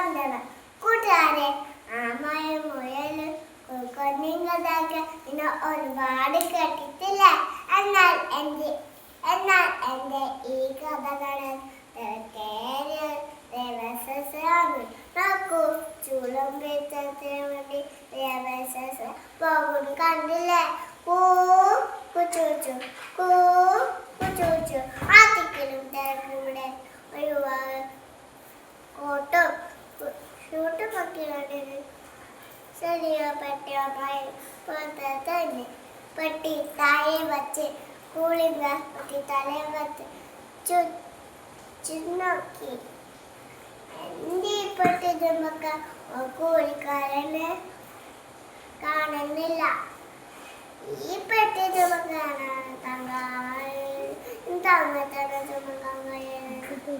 വന്ദനം കൂട്ടുകാരെ. ആമയും മുയലും കുഞ്ഞും കഥയൊക്കെ ഇന്ന് ഒരുപാട് കേട്ടിട്ടില്ലേ? എന്നാൽ എൻ്റെ ഈ കഥകള് ദേവസസ്യാണ്. നോക്കൂ, ചൂളം പിച്ചത്തിന് വേണ്ടി ദേവസസ് പോകും കണ്ടില്ലേ? കുച്ചൂച്ചു കുച്ചൂച്ചു ആത്തിക്കലും തിരക്കിവിടെ ഒരുപാട് ഓട്ടം ഷൂട്ടും ഒക്കെ കണ്ടിട്ട് ശരിയോ പറ്റിയോ പുറത്തെ തന്നെ പെട്ടി താഴെ വച്ച് കൂളിംഗ് ഗ്ലാസ് പെട്ടി തലയിൽ വച്ച് നോക്കി. എൻ്റെ പെട്ടി ചുമക്ക കൂലിക്കാരനെ കാണുന്നില്ല. ഈ പെട്ടി ചുമക്കാനാണ് തങ്ങ ചുമക്കാൻ കഴിയുന്നത്.